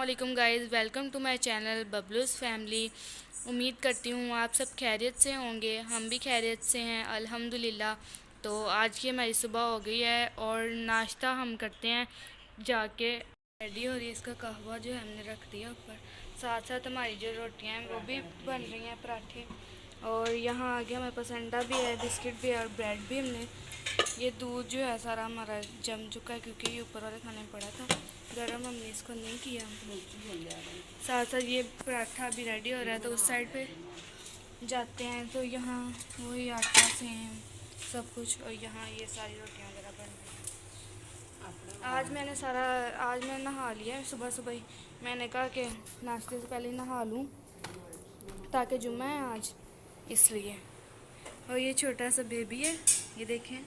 अस्सलामुअलैकुम guys, welcome to my channel Babloo's family. उम्मीद करती हूँ आप सब खैरियत से होंगे। हम भी खैरियत से हैं अल्हम्दुलिल्लाह। तो आज की हमारी सुबह हो गई है और नाश्ता हम करते हैं जाके। रेडी हो रही है, इसका कहवा जो है हमने रख दिया ऊपर। साथ साथ हमारी जो रोटियाँ हैं वो भी बन रही हैं, पराठे। और यहाँ आगे हमारे पास अंडा भी है, बिस्किट भी है और ब्रेड भी। हमने ये दूध जो है सारा हमारा जम चुका है क्योंकि ये ऊपर वाले खाने में पड़ा था गरम, हमने इसको नहीं किया। साथ साथ ये पराठा भी रेडी हो रहा है, तो उस साइड पे जाते हैं। तो यहाँ वही आटा से हैं सब कुछ, और यहाँ ये सारी रोटियां वगैरह बन रही हैं। आज मैंने नहा लिया है सुबह सुबह ही। मैंने कहा कि नाश्ते से पहले नहा लूँ ताकि जुम्मा है आज, इसलिए। और ये छोटा सा बेबी है, ये देखें।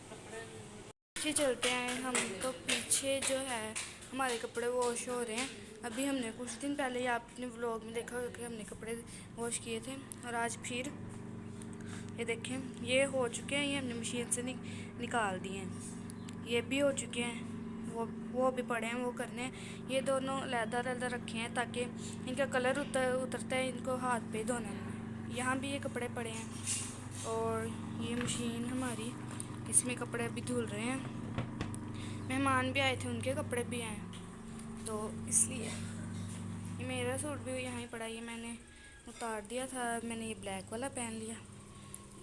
पीछे चलते हैं हम, तो पीछे जो है हमारे कपड़े वॉश हो रहे हैं। अभी हमने कुछ दिन पहले ही आपने व्लॉग में देखा होगा कि हमने कपड़े वॉश किए थे, और आज फिर ये देखें ये हो चुके हैं। ये हमने मशीन से निकाल दिए हैं। ये भी हो चुके हैं, वो भी पड़े हैं, वो करने हैं। ये दोनों अलग-अलग रखे हैं ताकि इनका कलर उतरता है, इनको हाथ पे धोने में। यहाँ भी ये कपड़े पड़े हैं, और ये मशीन हमारी, इसमें कपड़े अभी धुल रहे हैं। मेहमान भी आए थे, उनके कपड़े भी आए, तो इसलिए ये मेरा सूट भी यहाँ ही पड़ा। ये मैंने उतार दिया था, मैंने ये ब्लैक वाला पहन लिया।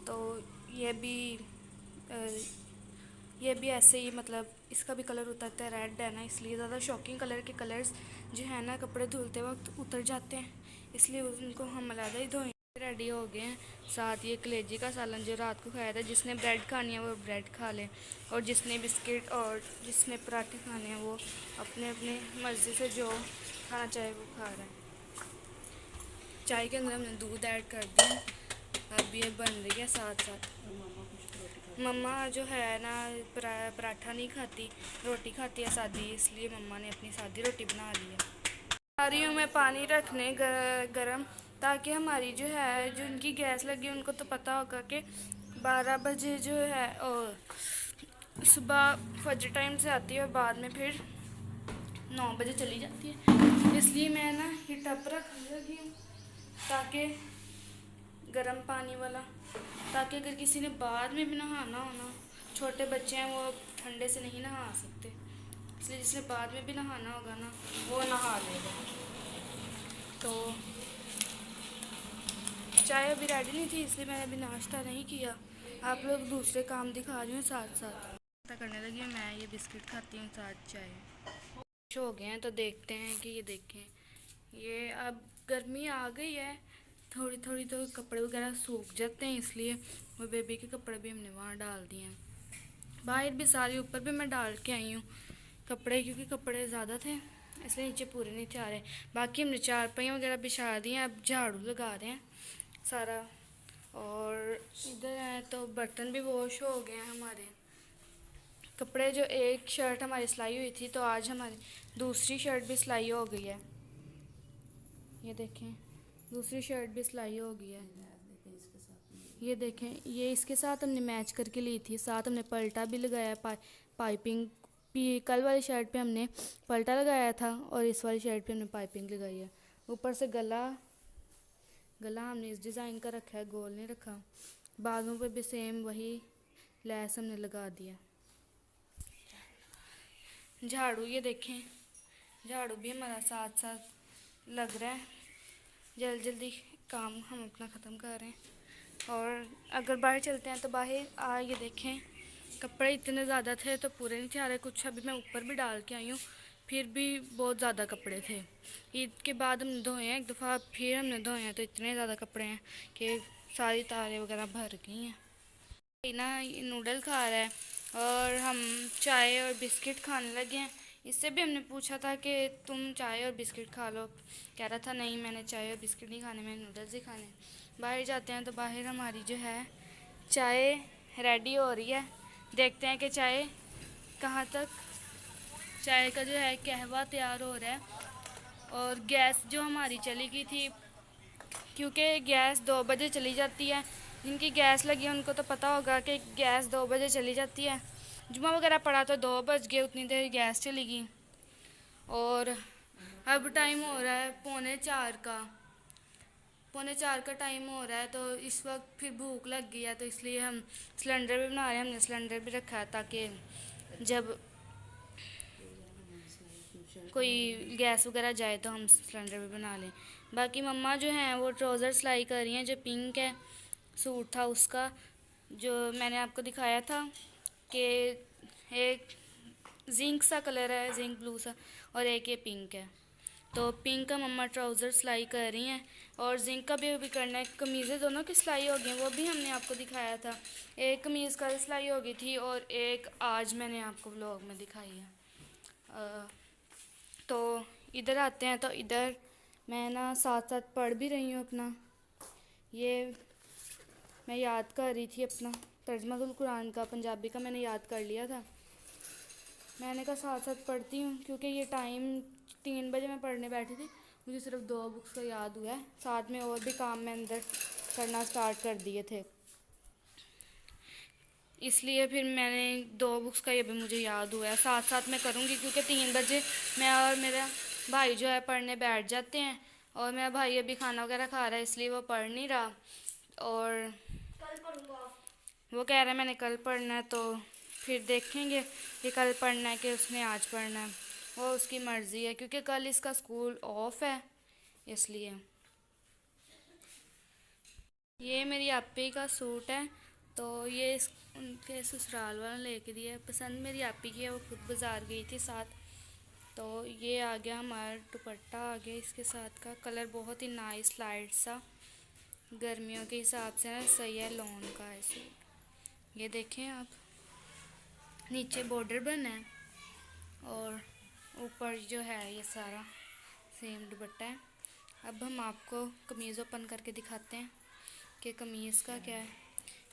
तो ये भी ऐसे ही, मतलब इसका भी कलर उतरता है, रेड है ना, इसलिए ज़्यादा शॉकिंग कलर के कलर्स जो है ना कपड़े धुलते वक्त उतर जाते हैं, इसलिए उनको हम अलग ही धोएं। रेडी हो गए हैं। साथ ये कलेजी का सालन जो रात को खाया था, जिसने ब्रेड खानी है वो ब्रेड खा ले, और जिसने बिस्किट और जिसने पराठे खाने हैं वो अपने अपने मर्ज़ी से जो खाना चाहे वो खा रहा है। चाय के अंदर हमने दूध ऐड कर दिया, अब ये बन रही है। साथ साथ मम्मा जो है ना पराठा नहीं खाती, रोटी खाती है सादी, इसलिए मम्मा ने अपनी सादी रोटी बना ली है। आ रही हूँ मैं पानी रखने गरम, ताकि हमारी जो है, जो उनकी गैस लगी उनको तो पता होगा कि 12 बजे जो है और सुबह फजर टाइम से आती है, और बाद में फिर 9 बजे चली जाती है। इसलिए मैं ना ये टब रखने लगी हूँ ताकि गर्म पानी वाला, ताकि अगर किसी ने बाद में भी नहाना हो ना, छोटे बच्चे हैं वो ठंडे से नहीं नहा सकते, इसलिए जिसने बाद में भी नहाना होगा ना वो नहा लेगा। तो चाय अभी रेडी नहीं थी, इसलिए मैंने अभी नाश्ता नहीं किया। आप लोग दूसरे काम दिखा रही हूँ साथ साथ। नाश्ता करने लगी हूँ मैं, ये बिस्किट खाती हूँ साथ चाय। हो गए हैं तो देखते हैं कि ये देखें, ये अब गर्मी आ गई है थोड़ी थोड़ी, तो कपड़े वगैरह सूख जाते हैं, इसलिए वो बेबी के कपड़े भी हमने वहाँ डाल दिए हैं। बाहर भी सारे, ऊपर भी मैं डाल के आई हूँ कपड़े, क्योंकि कपड़े ज़्यादा थे इसलिए नीचे पूरे नहीं थे आ रहे। बाकी हमने चारपाई वगैरह बिछा दी हैं, अब झाड़ू लगा रहे हैं सारा। और इधर है तो बर्तन भी वॉश हो गए हैं हमारे। कपड़े जो एक शर्ट हमारी सिलाई हुई थी, तो आज हमारी दूसरी शर्ट भी सिलाई हो गई है। ये देखें दूसरी शर्ट भी सिलाई हो गई है। ये देखें, ये इसके साथ हमने मैच करके ली थी, साथ हमने पलटा भी लगाया। पाइपिंग भी कल वाली शर्ट पे हमने पलटा लगाया था, और इस वाली शर्ट पे हमने पाइपिंग लगाई है। ऊपर से गला हमने इस डिज़ाइन का रखा है, गोल नहीं रखा। बाजू पे भी सेम वही लैस हमने लगा दिया। झाड़ू ये देखें, झाड़ू भी हमारा साथ साथ लग रहा है, जल्दी जल्दी काम हम अपना ख़त्म कर रहे हैं। और अगर बाहर चलते हैं तो बाहर ये देखें, कपड़े इतने ज़्यादा थे तो पूरे नहीं थे आ रहे। कुछ अभी मैं ऊपर भी डाल के आई हूँ, फिर भी बहुत ज़्यादा कपड़े थे। ईद के बाद हमने धोए हैं एक दफ़ा, फिर हमने धोए हैं, तो इतने ज़्यादा कपड़े हैं कि सारी तारें वगैरह भर गई हैं। ना नूडल खा रहा है, और हम चाय और बिस्किट खाने लगे हैं। इससे भी हमने पूछा था कि तुम चाय और बिस्किट खा लो, कह रहा था नहीं मैंने चाय और बिस्किट नहीं खाने, मैंने नूडल्स ही खाने। बाहर जाते हैं तो बाहर हमारी जो है चाय रेडी हो रही है। देखते हैं कि चाय कहाँ तक, चाय का जो है कहवा तैयार हो रहा है। और गैस जो हमारी चली गई थी, क्योंकि गैस 2 बजे चली जाती है, जिनकी गैस लगी है उनको तो पता होगा कि गैस 2 बजे चली जाती है। जुम्मा वगैरह पड़ा तो 2 बज गए, उतनी देर गैस चली गई। और अब टाइम हो रहा है पौने 4 का टाइम हो रहा है, तो इस वक्त फिर भूख लग गई है, तो इसलिए हम सिलेंडर भी बना रहे हैं। हमने सिलेंडर भी रखा है ताकि जब कोई गैस वगैरह जाए तो हम सिलेंडर भी बना लें। बाकी मम्मा जो हैं वो ट्राउज़र सिलाई कर रही हैं, जो पिंक है सूट था उसका, जो मैंने आपको दिखाया था कि एक जिंक सा कलर है, जिंक ब्लू सा, और एक ये पिंक है। तो पिंक का मम्मा ट्राउज़र सिलाई कर रही हैं और जिंक का भी अभी करना है। कमीज़ें दोनों की सिलाई हो गई, वो भी हमने आपको दिखाया था। एक कमीज़ कल सिलाई हो गई थी और एक आज मैंने आपको व्लॉग में दिखाई है। तो इधर आते हैं, तो इधर मैं ना साथ साथ पढ़ भी रही हूँ अपना। ये मैं याद कर रही थी अपना तर्जुमातुल कुरान का, पंजाबी का मैंने याद कर लिया था। मैंने कहा साथ साथ पढ़ती हूँ, क्योंकि ये टाइम 3 बजे मैं पढ़ने बैठी थी, मुझे सिर्फ 2 बुक्स का याद हुआ है, साथ में और भी काम मैं अंदर करना स्टार्ट कर दिए थे, इसलिए फिर मैंने 2 बुक्स का ये भी मुझे याद हुआ है। साथ साथ मैं करूँगी, क्योंकि 3 बजे मैं और मेरा भाई जो है पढ़ने बैठ जाते हैं, और मेरा भाई अभी खाना वगैरह खा रहा है, इसलिए वो पढ़ नहीं रहा, और वो कह रहा है मैंने कल पढ़ना है। तो फिर देखेंगे कि कल पढ़ना है कि उसने आज पढ़ना है, वो उसकी मर्ज़ी है, क्योंकि कल इसका स्कूल ऑफ है इसलिए। ये मेरी आपी का सूट है, तो ये उनके ससुराल वाला लेके दिया है। पसंद मेरी आपी की है, वो खुद बाज़ार गई थी साथ। तो ये आ गया हमारा दुपट्टा, आ गया इसके साथ का। कलर बहुत ही नाइस लाइट सा, गर्मियों के हिसाब से ना सही है, लॉन का है सूट। ये देखें आप, नीचे बॉर्डर बना है और ऊपर जो है ये सारा सेम दुपट्टा है। अब हम आपको कमीज़ ओपन करके दिखाते हैं कि कमीज़ का क्या है।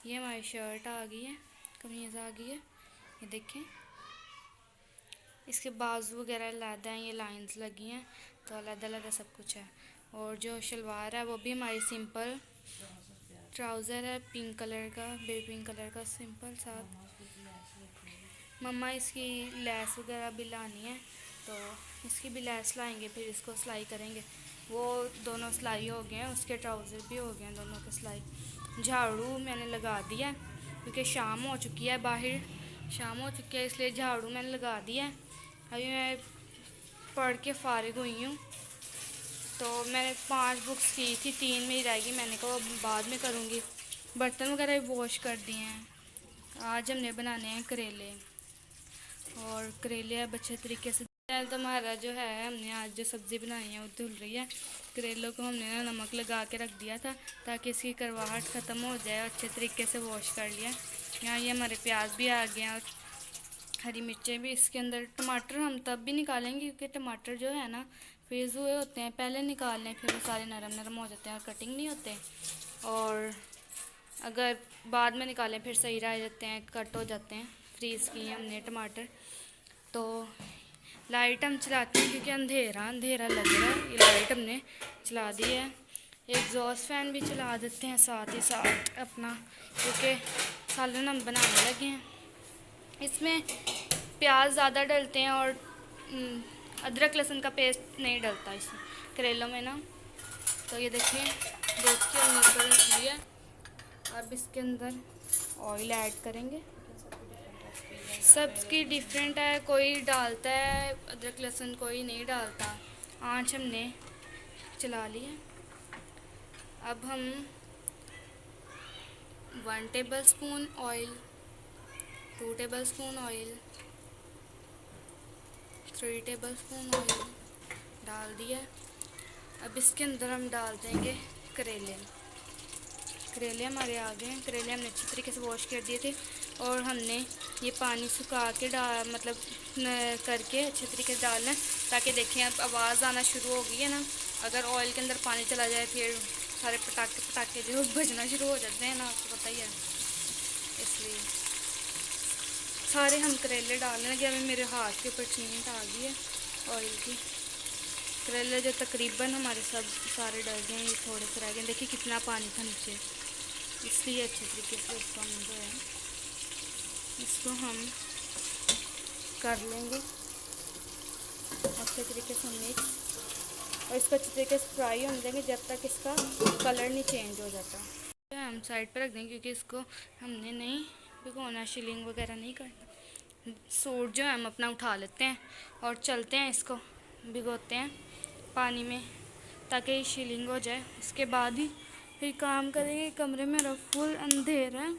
ये हमारी शर्ट आ गई है, कमीज़ आ गई है, ये देखें। इसके बाजू वगैरह अलग हैं, ये लाइंस लगी हैं, तो अलग अलग सब कुछ है। और जो शलवार है वो भी हमारी सिंपल, ट्राउज़र है पिंक कलर का, बेबी पिंक कलर का सिंपल साथ। मम्मा इसकी लैस वगैरह भी लानी है, तो इसकी भी लैस लाएंगे, फिर इसको सिलाई करेंगे। वो दोनों सिलाई हो गए हैं, उसके ट्राउज़र भी हो गए हैं दोनों के सिलाई। झाड़ू मैंने लगा दिया क्योंकि शाम हो चुकी है, बाहर शाम हो चुकी है, इसलिए झाड़ू मैंने लगा दिया है। अभी मैं पढ़ के फ़ारिग हुई हूँ। तो मैंने 5 बुक्स की थी, 3 मेरी रह गई, मैंने कहा बाद में करूँगी। बर्तन वगैरह भी वॉश कर दिए हैं। आज हमने बनाने हैं करेले, और करेले अब अच्छे तरीके से। तो हमारा जो है, हमने आज जो सब्ज़ी बनाई है वो धुल रही है। करेलों को हमने ना नमक लगा के रख दिया था ताकि इसकी करवाहट ख़त्म हो जाए, अच्छे तरीके से वॉश कर लिया। यहाँ ये हमारे प्याज भी आ गए हैं और हरी मिर्चें भी इसके अंदर। टमाटर हम तब भी निकालेंगे क्योंकि टमाटर जो है ना फ्रीज़ हुए होते हैं, पहले निकाल लें फिर वो सारे नरम नरम हो जाते हैं और कटिंग नहीं होते, और अगर बाद में निकालें फिर सही रह जाते हैं, कट हो जाते हैं। फ्रीज़ किए हमने टमाटर। तो लाइट हम चलाते हैं क्योंकि अंधेरा अंधेरा लग रहा है, ये लाइट हमने चला दी है। एग्जॉस्ट फैन भी चला देते हैं साथ ही साथ अपना, क्योंकि सालन हम बनाने लगे हैं। इसमें प्याज ज़्यादा डलते हैं और अदरक लहसुन का पेस्ट नहीं डलता इसमें करेलों में ना। तो ये देखिए हमने ऊपर रख लिया। अब इसके अंदर ऑयल ऐड करेंगे। सबकी डिफरेंट है, कोई डालता है अदरक लहसुन, कोई नहीं डालता। आँच हमने चला ली है। अब हम 1 table spoon oil, 2 table spoon oil, 3 table spoon oil डाल दिया। अब इसके अंदर हम डाल देंगे करेले। करेले हमारे आ गए हैं। करेले हमने अच्छी तरीके से वॉश कर दिए थे और हमने ये पानी सुखा के मतलब करके अच्छे तरीके से डालना है, ताकि देखें अब आवाज़ आना शुरू हो गई है ना। अगर ऑयल के अंदर पानी चला जाए फिर सारे पटाखे पटाखे जो बजना शुरू हो जाते हैं ना, आपको पता ही है। इसलिए सारे हम करेले डालने लगे। अभी मेरे हाथ के ऊपर चींट आ गई है ऑयल की। करेले जो तकरीबन हमारे सब सारे डल गए हैं, ये थोड़े से रह गए। देखिए कितना पानी था नीचे, इसलिए अच्छे तरीके से इसको हम जो है इसको हम कर लेंगे। अच्छे तरीके से मिक्स, और इसको अच्छे तरीके से फ्राई होने देंगे जब तक इसका कलर नहीं चेंज हो जाता। तो हम साइड पर रख देंगे क्योंकि इसको हमने नहीं भिगोना, शिलिंग वगैरह नहीं करना। सूट जो है हम अपना उठा लेते हैं और चलते हैं, इसको भिगोते हैं पानी में ताकि शिलिंग हो जाए। उसके बाद ही फिर काम करेंगे। कमरे में फुल अंधेरा है,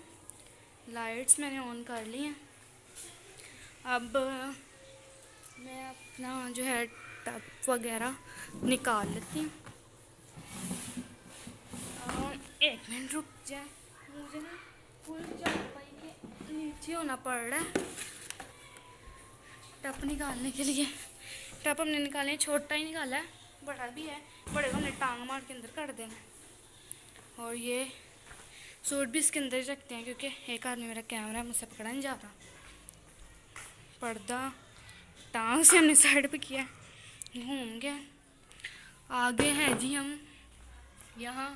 लाइट्स मैंने ऑन कर ली हैं। अब मैं अपना जो है टब वगैरह निकाल लेती हूँ। 1 मिनट रुक जाए, मुझे ना फुल चारपाई के नीचे होना पड़ रहा है टप निकालने के लिए। टप हमने निकाले, छोटा ही निकाला है, बड़ा भी है, बड़े को हमने टांग मार के अंदर कर देना। और ये सूट भी इसके अंदर ही रखते हैं क्योंकि एक आदमी मेरा कैमरा मुझसे पकड़ा नहीं जाता। पर्दा टांग से हमने साइड पे किया, घूम गया। आगे है जी हम यहाँ,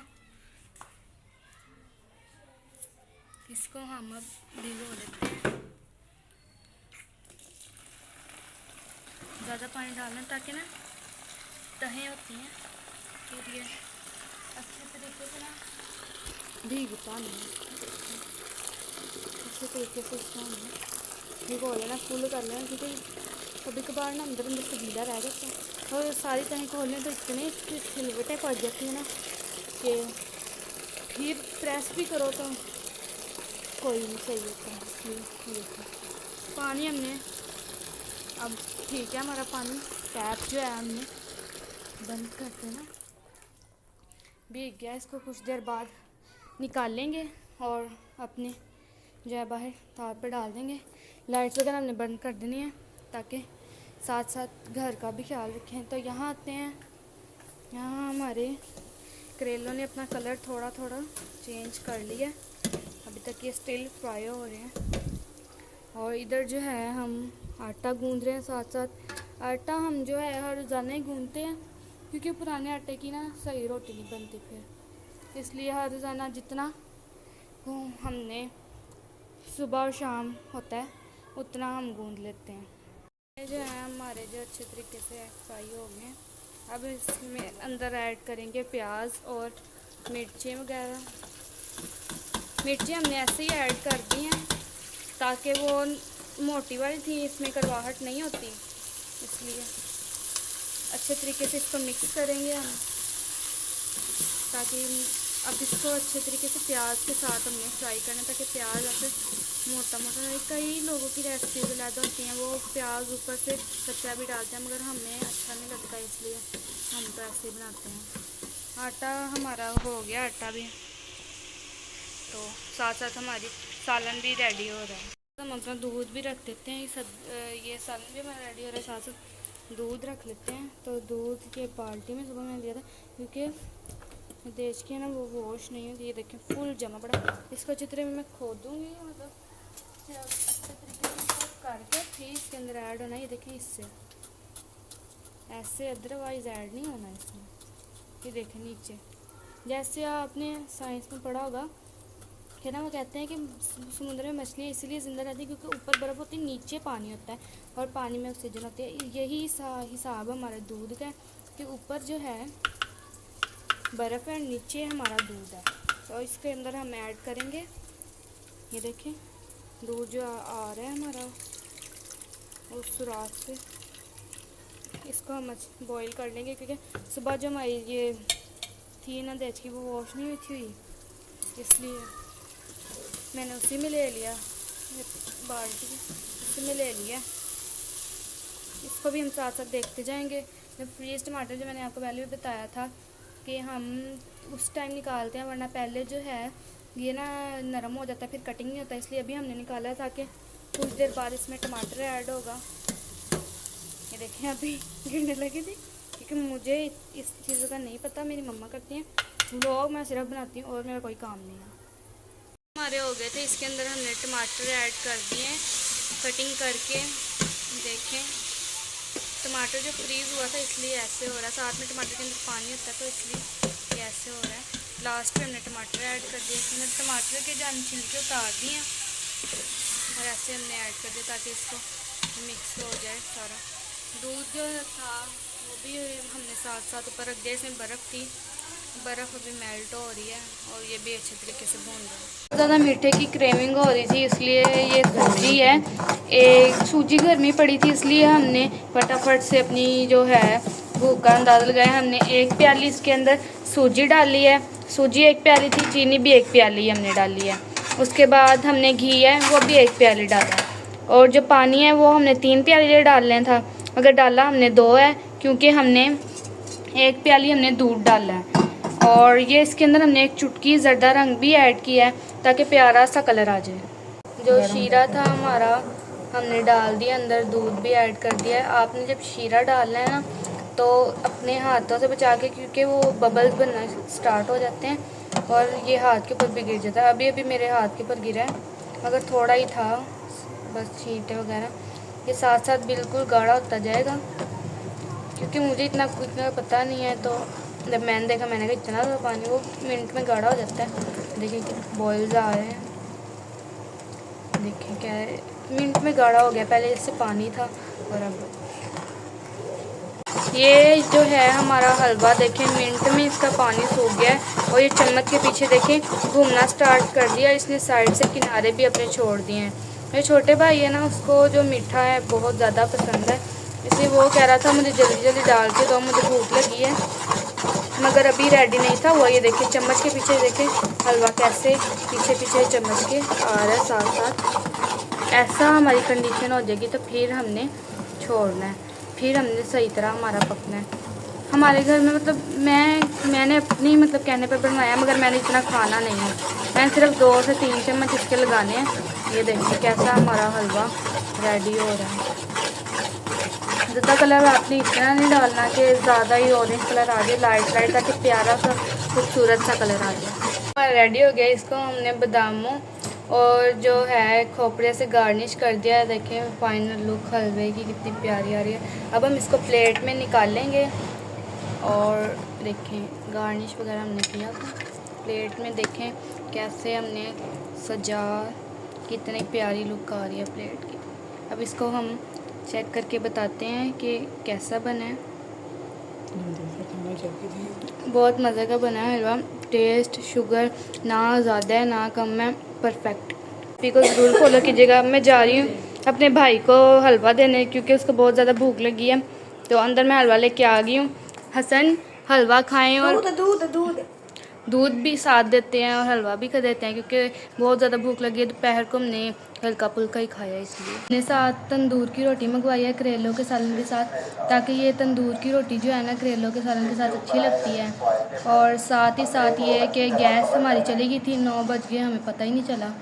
इसको हम अब भिगो लेते हैं। ज़्यादा पानी डालना ताकि ना तहें होती हैं, फिर ये अच्छे तरीके से ना भीगता नहीं। अच्छे तरीके से इसको हमने भिगो लेना, फुल कर लेना क्योंकि कभी कभार ना अंदर अंदर से गीला रह जाता है। और सारी तहें खोलने तो इतने इसकी सिलवटें पड़ जाती हैं ना कि फिर प्रेस भी करो तो कोई नहीं सही होता। पानी हमने अब ठीक है, हमारा पानी टैप जो है हमने बंद कर देना, भीग गया। इसको कुछ देर बाद निकालेंगे और अपने जो है बाहर तार पर डाल देंगे। लाइट्स वगैरह हमने बंद कर देनी है ताकि साथ साथ घर का भी ख्याल रखें। तो यहाँ आते हैं, यहाँ हमारे करेलों ने अपना कलर थोड़ा थोड़ा चेंज कर लिया, अभी तक ये स्टिल फ्राई हो रहे हैं। और इधर जो है हम आटा गूंद रहे हैं साथ साथ। आटा हम जो है हर रोज़ाना ही गूंदते हैं क्योंकि पुराने आटे की ना सही रोटी नहीं बनती, फिर इसलिए हर रोज़ाना जितना हमने सुबह और शाम होता है उतना हम गूंद लेते हैं। ये जो है हमारे जो अच्छे तरीके से फ्राई हो गए हैं। अब इसमें अंदर ऐड करेंगे प्याज और मिर्ची वगैरह। मिर्ची हमने ऐसे ही ऐड कर दी हैं ताकि वो मोटी वाली थी, इसमें करवाहट नहीं होती, इसलिए अच्छे तरीके से इसको मिक्स करेंगे हम ताकि अब इसको अच्छे तरीके से प्याज के साथ हमने फ्राई करना ताकि प्याज ऐसे मोटा मोटा। कई लोगों की रेसिपी अलग होती हैं, वो प्याज ऊपर से कच्चा भी डालते हैं, मगर हमें अच्छा नहीं लगता इसलिए हम तो ऐसे ही बनाते हैं। आटा हमारा हो गया, आटा भी, तो साथ साथ हमारी सालन भी रेडी हो रहा है। हम अपना दूध भी रख देते हैं, ये सालन भी हमारा रेडी हो रहा है, साथ साथ दूध रख लेते हैं। तो दूध के बाल्टी में सुबह मैंने लिया था क्योंकि देश की है ना वो वॉश नहीं होती। ये देखें फुल जमा पड़ा, इसको अच्छी तरह मैं खोदूँगी, मतलब अच्छे तरीके से करके फिर इसके अंदर ऐड होना। ये देखें इससे ऐसे, अदरवाइज़ ऐड नहीं होना इसमें। ये देखें नीचे, जैसे आपने साइंस में पढ़ा होगा कि ना वो कहते हैं कि समुद्र में मछलियाँ इसलिए ज़िंदा रहती है क्योंकि ऊपर बर्फ़ होती है, नीचे पानी होता है और पानी में ऑक्सीजन होती है। यही हिसाब हमारे दूध का कि ऊपर जो है बर्फ़ है, नीचे हमारा दूध है। तो इसके अंदर हम ऐड करेंगे, ये देखें दूध जो आ रहा है हमारा उस सुराख से, इसको हम बॉईल कर लेंगे क्योंकि सुबह जो हमारी ये थी ना देश की वो वॉश नहीं हुई, इसलिए मैंने उसी में ले लिया, बाल्टी उसी में ले लिया। इसको भी हम साथ साथ देखते जाएंगे। जब फ्रीज टमाटर जो मैंने आपको पहले भी बताया था कि हम उस टाइम निकालते हैं, वरना पहले जो है ये ना नरम हो जाता है, फिर कटिंग नहीं होता, इसलिए अभी हमने निकाला है ताकि कुछ देर बाद इसमें टमाटर ऐड होगा। ये देखें अभी गिरने लगी थी क्योंकि मुझे इस चीज़ों का नहीं पता, मेरी मम्मा करती हैं व्लॉग, मैं सिर्फ बनाती हूँ और मेरा कोई काम नहीं है। हमारे हो गए थे, इसके अंदर हमने टमाटर ऐड कर दिए कटिंग करके। देखें टमाटर जो फ्रीज़ हुआ था इसलिए ऐसे हो रहा है, साथ में टमाटर के अंदर पानी होता है तो इसलिए ये ऐसे हो रहा है। लास्ट में हमने टमाटर ऐड कर दिया, हमने टमाटर के जो छिलके उतार दिए और ऐसे हमने ऐड कर दिया ताकि इसको मिक्स हो जाए सारा। दूध जो था वो भी हमने साथ साथ ऊपर रख दिया। इसमें बर्फ़ थी, बर्फ़ अभी मेल्ट हो रही है और ये भी अच्छे तरीके से भून रहा है। ज़्यादा मीठे की क्रेविंग हो रही थी इसलिए ये सूजी है, एक सूजी घर में पड़ी थी इसलिए हमने फटाफट से अपनी जो है भूख का अंदाज़ा लगाया। हमने एक प्याली इसके अंदर सूजी डाली है, सूजी एक प्याली थी, चीनी भी एक प्याली हमने डाली है। उसके बाद हमने घी है वो भी एक प्याली डाला है, और जो पानी है वो हमने 3 प्याले डालने था, मगर डाला हमने 2 है क्योंकि हमने एक प्याली हमने दूध डाला है। और ये इसके अंदर हमने एक चुटकी ज़रदा रंग भी ऐड किया है ताकि प्यारा सा कलर आ जाए। जो शीरा था हमारा हमने डाल दिया अंदर, दूध भी ऐड कर दिया है। आपने जब शीरा डालना है ना तो अपने हाथों से बचा के, क्योंकि वो बबल्स बनना स्टार्ट हो जाते हैं और ये हाथ के ऊपर भी गिर जाता है। अभी अभी मेरे हाथ के ऊपर गिरा है, मगर थोड़ा ही था बस छींटे वगैरह। ये साथ साथ बिल्कुल गाढ़ा होता जाएगा, क्योंकि मुझे इतना पता नहीं है। तो जब मैंने देखा मैंने कहा इतना तो पानी, वो मिनट में गाढ़ा हो जाता है। देखिए बॉयल्स आ रहे हैं, देखिए क्या है, मिनट में गाढ़ा हो गया। पहले इससे पानी था और अब ये जो है हमारा हलवा देखें मिनट में इसका पानी सूख गया है। और ये चम्मच के पीछे देखें घूमना स्टार्ट कर दिया इसने, साइड से किनारे भी अपने छोड़ दिए हैं। मेरे छोटे भाई है ना, उसको जो मीठा है बहुत ज़्यादा पसंद है, इसलिए वो कह रहा था मुझे जल्दी जल्दी डाल के दो, मुझे भूख लगी है, मगर अभी रेडी नहीं था। वो ये देखिए चम्मच के पीछे देखें हलवा कैसे पीछे पीछे चम्मच के आ रहा है साथ साथ। ऐसा हमारी कंडीशन हो जाएगी तो फिर हमने छोड़ना है, फिर हमने सही तरह हमारा पकना है। हमारे घर में मतलब मैंने अपनी मतलब कहने पर बनाया, मगर मैंने इतना खाना नहीं है, मैंने सिर्फ 2 से 3 चम्मच इसके लगाने हैं। ये देखिए कैसा हमारा हलवा रेडी हो रहा है। ज़्यादा कलर आपने इतना नहीं डालना कि ज़्यादा ही ऑरेंज कलर आ जाए, लाइट लाइट, ताकि प्यारा सा खूबसूरत सा कलर आ जाए। रेडी हो गया, इसको हमने बादामों और जो है खोपरे से गार्निश कर दिया है। देखें फाइनल लुक हलवे की कितनी प्यारी आ रही है। अब हम इसको प्लेट में निकालेंगे और देखें गार्निश वगैरह हमने किया था प्लेट में, देखें कैसे हमने सजा, कितनी प्यारी लुक आ रही है प्लेट की। अब इसको हम चेक करके बताते हैं कि कैसा बना है। बहुत मज़े का बना है हलवा, टेस्ट शुगर ना ज़्यादा है ना कम है, परफेक्ट। को ज़रूर फॉलो कीजिएगा। अब मैं जा रही हूँ अपने भाई को हलवा देने, क्योंकि उसको बहुत ज़्यादा भूख लगी है, तो अंदर मैं हलवा लेके आ गई हूँ। हसन हलवा खाएं और दूध भी साथ देते हैं और हलवा भी खा देते हैं, क्योंकि बहुत ज़्यादा भूख लगी है। दोपहर को हमने हल्का फुल्का ही खाया, इसलिए अपने साथ तंदूर की रोटी मंगवाई है करेलों के सालन के साथ, ताकि ये तंदूर की रोटी जो है ना करेलों के सालन के साथ अच्छी लगती है। और साथ ही साथ ये है कि गैस हमारी चली गई थी, 9 बज गए, हमें पता ही नहीं चला।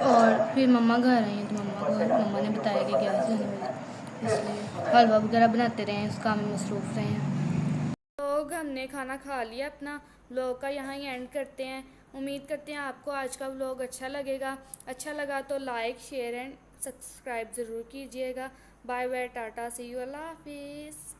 और फिर मम्मा घर आई हैं तो मम्मा ने बताया कि गैस जाने वाली, इसलिए हलवा वगैरह बनाते रहे, उस काम में मसरूफ़ रहे हैं। लोग हमने खाना खा लिया अपना, व्लॉग का यहाँ ही एंड करते हैं। उम्मीद करते हैं आपको आज का व्लॉग अच्छा लगेगा। अच्छा लगा तो लाइक शेयर एंड सब्सक्राइब ज़रूर कीजिएगा। Bye bye, tata, see you, अल्लाह हाफिज़।